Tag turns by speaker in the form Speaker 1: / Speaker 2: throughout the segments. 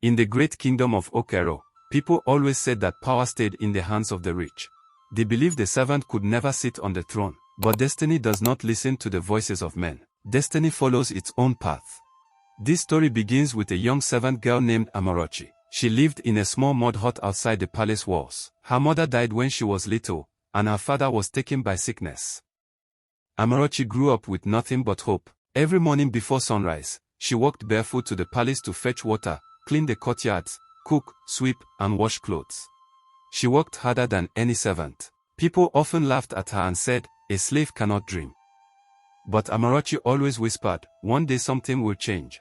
Speaker 1: In the great kingdom of Okero, people always said that power stayed in the hands of the rich. They believed the servant could never sit on the throne. But destiny does not listen to the voices of men. Destiny follows its own path. This story begins with a young servant girl named Amarochi. She lived in a small mud hut outside the palace walls. Her mother died when she was little, and her father was taken by sickness. Amarochi grew up with nothing but hope. Every morning before sunrise, she walked barefoot to the palace to fetch water, clean the courtyards, cook, sweep, and wash clothes. She worked harder than any servant. People often laughed at her and said, "A slave cannot dream." But Amarochi always whispered, "One day something will change."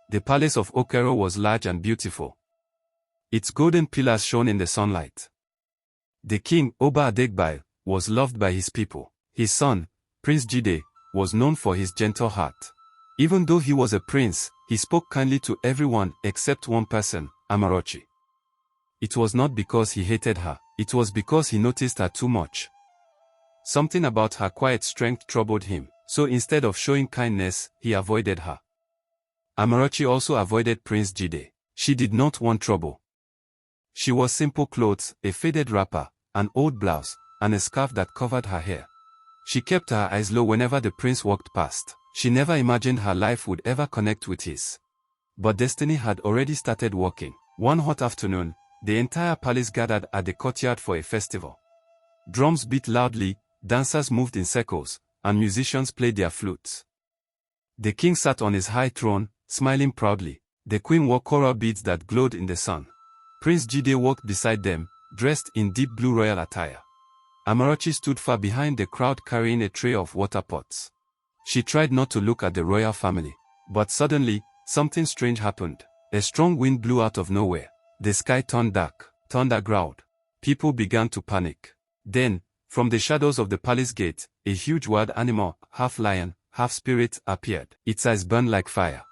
Speaker 1: The palace of Okero was large and beautiful. Its golden pillars shone in the sunlight. The king, Oba Adegbai, was loved by his people. His son, Prince Jide, was known for his gentle heart. Even though he was a prince, he spoke kindly to everyone except one person, Amarochi. It was not because he hated her, it was because he noticed her too much. Something about her quiet strength troubled him, so instead of showing kindness, he avoided her. Amarochi also avoided Prince Jide. She did not want trouble. She wore simple clothes, a faded wrapper, an old blouse, and a scarf that covered her hair. She kept her eyes low whenever the prince walked past. She never imagined her life would ever connect with his. But destiny had already started working. One hot afternoon, the entire palace gathered at the courtyard for a festival. Drums beat loudly, dancers moved in circles, and musicians played their flutes. The king sat on his high throne, smiling proudly. The queen wore coral beads that glowed in the sun. Prince Jide walked beside them, dressed in deep blue royal attire. Amarochi stood far behind the crowd carrying a tray of water pots. She tried not to look at the royal family. But suddenly, something strange happened. A strong wind blew out of nowhere. The sky turned dark, thunder growled. People began to panic. Then, from the shadows of the palace gate, a huge wild animal, half lion, half spirit, appeared. Its eyes burned like fire.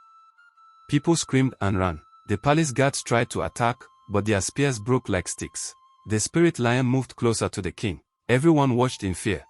Speaker 1: People screamed and ran. The palace guards tried to attack, but their spears broke like sticks. The spirit lion moved closer to the king. Everyone watched in fear.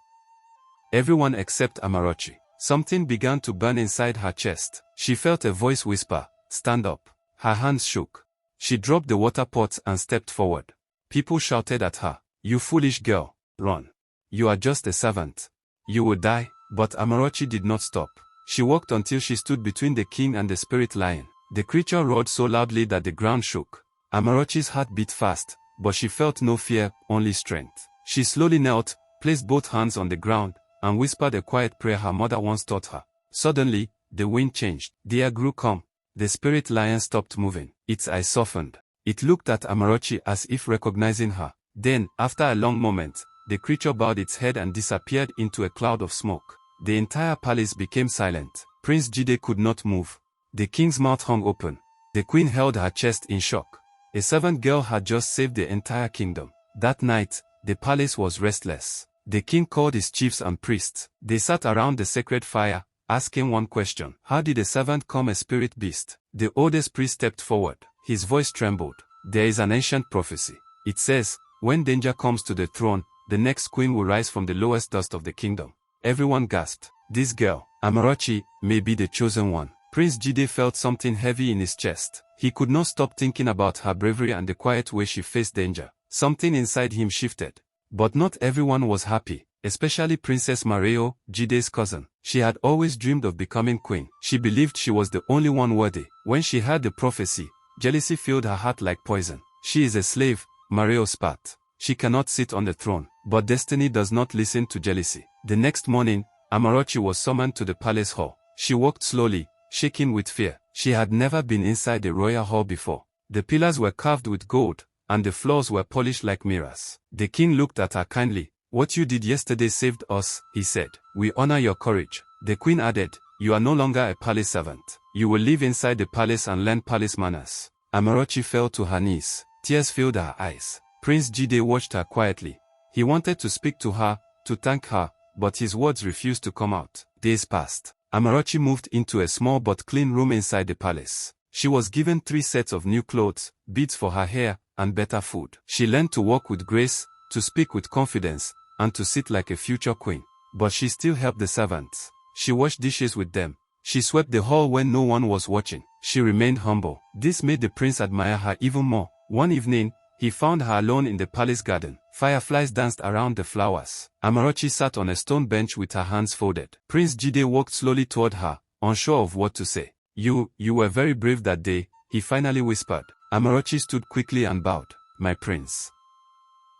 Speaker 1: Everyone except Amarochi. Something began to burn inside her chest. She felt a voice whisper, "Stand up." Her hands shook. She dropped the water pots and stepped forward. People shouted at her, "You foolish girl, run. You are just a servant. You will die." But Amarochi did not stop. She walked until she stood between the king and the spirit lion. The creature roared so loudly that the ground shook. Amarochi's heart beat fast, but she felt no fear, only strength. She slowly knelt, placed both hands on the ground, and whispered a quiet prayer her mother once taught her. Suddenly, the wind changed. The air grew calm. The spirit lion stopped moving. Its eyes softened. It looked at Amarochi as if recognizing her. Then, after a long moment, the creature bowed its head and disappeared into a cloud of smoke. The entire palace became silent. Prince Jide could not move. The king's mouth hung open. The queen held her chest in shock. A servant girl had just saved the entire kingdom. That night, the palace was restless. The king called his chiefs and priests. They sat around the sacred fire, asking one question: how did a servant become a spirit beast? The oldest priest stepped forward. His voice trembled. There is an ancient prophecy. It says, when danger comes to the throne, the next queen will rise from the lowest dust of the kingdom. Everyone gasped. This girl, Amarochi, may be the chosen one. Prince Jide felt something heavy in his chest. He could not stop thinking about her bravery and the quiet way she faced danger. Something inside him shifted. But not everyone was happy, especially Princess Mareo, Jide's cousin. She had always dreamed of becoming queen. She believed she was the only one worthy. When she heard the prophecy, jealousy filled her heart like poison. She is a slave, Mareo spat. She cannot sit on the throne. But destiny does not listen to jealousy. The next morning, Amarochi was summoned to the palace hall. She walked slowly, shaking with fear. She had never been inside the royal hall before. The pillars were carved with gold, and the floors were polished like mirrors. The king looked at her kindly. What you did yesterday saved us, he said. We honor your courage. The queen added, you are no longer a palace servant. You will live inside the palace and learn palace manners. Amarochi fell to her knees. Tears filled her eyes. Prince Jide watched her quietly. He wanted to speak to her, to thank her, but his words refused to come out. Days passed. Amarochi moved into a small but clean room inside the palace. She was given 3 sets of new clothes, beads for her hair, and better food. She learned to walk with grace, to speak with confidence, and to sit like a future queen. But she still helped the servants. She washed dishes with them. She swept the hall when no one was watching. she remained humble. This made the prince admire her even more. One evening, he found her alone in the palace garden. Fireflies danced around the flowers. Amarachi sat on a stone bench with her hands folded. Prince Jide walked slowly toward her, unsure of what to say. You were very brave that day, he finally whispered. Amarachi stood quickly and bowed. My prince.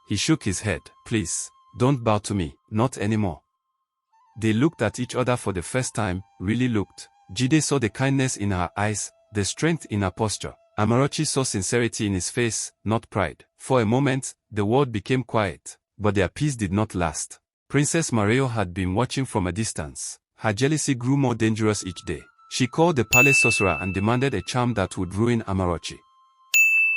Speaker 1: He shook his head. Please, don't bow to me, not anymore. They looked at each other for the first time, really looked. Jide saw the kindness in her eyes, the strength in her posture. Amarachi saw sincerity in his face, not pride. For a moment, the world became quiet, but their peace did not last. Princess Mario had been watching from a distance. Her jealousy grew more dangerous each day. She called the palace sorcerer and demanded a charm that would ruin Amarachi.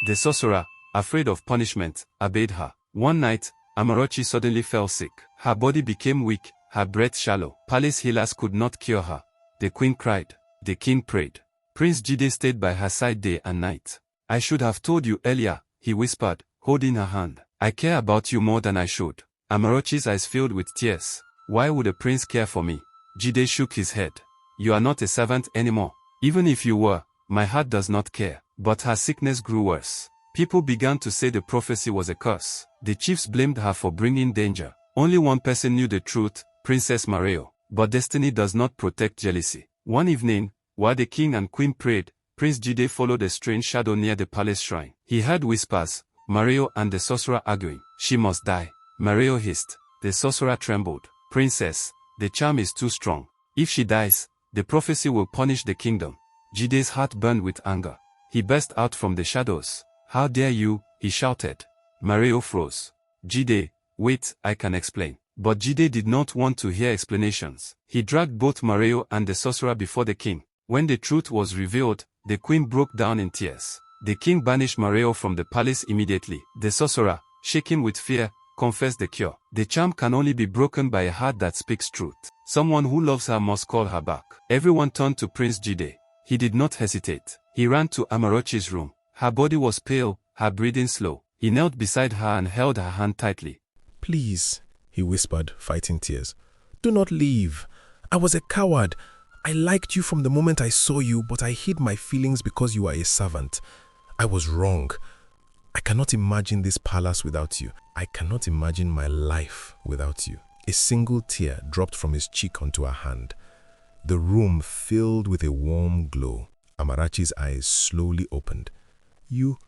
Speaker 1: The sorcerer, afraid of punishment, obeyed her. One night, Amarachi suddenly fell sick. Her body became weak, her breath shallow. Palace healers could not cure her. The queen cried. The king prayed. Prince Jide stayed by her side day and night. I should have told you earlier, he whispered, holding her hand. I care about you more than I should. Amarachi's eyes filled with tears. Why would a prince care for me? Jide shook his head. You are not a servant anymore. Even if you were, my heart does not care. But her sickness grew worse. People began to say the prophecy was a curse. The chiefs blamed her for bringing danger. Only one person knew the truth, Princess Mario. But destiny does not protect jealousy. One evening, while the king and queen prayed, Prince Jide followed a strange shadow near the palace shrine. He heard whispers, Mario and the sorcerer arguing. She must die. Mario hissed. The sorcerer trembled. Princess, the charm is too strong. If she dies, the prophecy will punish the kingdom. Jide's heart burned with anger. He burst out from the shadows. How dare you, he shouted. Mario froze. Jide, wait, I can explain. But Jide did not want to hear explanations. He dragged both Mario and the sorcerer before the king. When the truth was revealed, the queen broke down in tears. The king banished Mario from the palace immediately. The sorcerer, shaking with fear, confessed the cure. The charm can only be broken by a heart that speaks truth. Someone who loves her must call her back. Everyone turned to Prince Jide. He did not hesitate. He ran to Amarachi's room. Her body was pale, her breathing slow. He knelt beside her and held her hand tightly.
Speaker 2: Please, he whispered, fighting tears. Do not leave. I was a coward. I liked you from the moment I saw you, but I hid my feelings because you are a servant. I was wrong. I cannot imagine this palace without you. I cannot imagine my life without you. A single tear dropped from his cheek onto her hand. The room filled with a warm glow. Amarachi's eyes slowly opened. You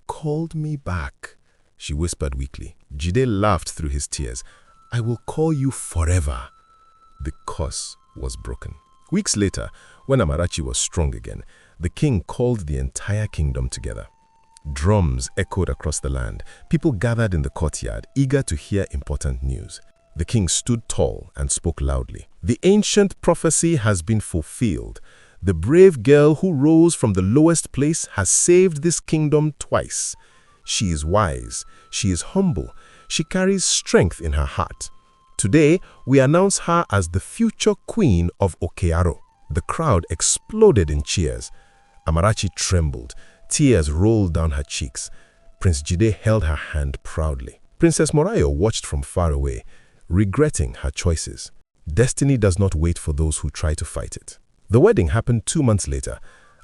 Speaker 2: called me back, she whispered weakly. Jide laughed through his tears. I will call you forever. The curse was broken. Weeks later, when Amarachi was strong again, the king called the entire kingdom together. Drums echoed across the land. People gathered in the courtyard, eager to hear important news. The king stood tall and spoke loudly. The ancient prophecy has been fulfilled. The brave girl who rose from the lowest place has saved this kingdom twice. She is wise. She is humble. She carries strength in her heart. Today, we announce her as the future queen of Okearo. The crowd exploded in cheers. Amarachi trembled. Tears rolled down her cheeks. Prince Jide held her hand proudly. Princess Morayo watched from far away, regretting her choices. Destiny does not wait for those who try to fight it. The wedding happened 2 months later.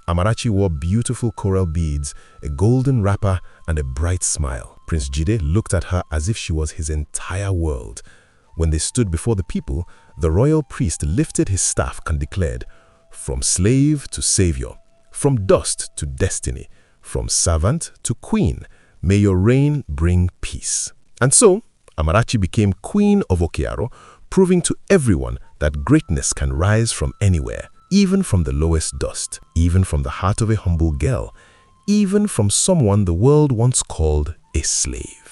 Speaker 2: Amarachi wore beautiful coral beads, a golden wrapper, and a bright smile. Prince Jide looked at her as if she was his entire world. When they stood before the people, the royal priest lifted his staff and declared, "From slave to savior, from dust to destiny, from servant to queen, may your reign bring peace." And so, Amarachi became queen of Okearo, proving to everyone that greatness can rise from anywhere, even from the lowest dust, even from the heart of a humble girl, even from someone the world once called a slave.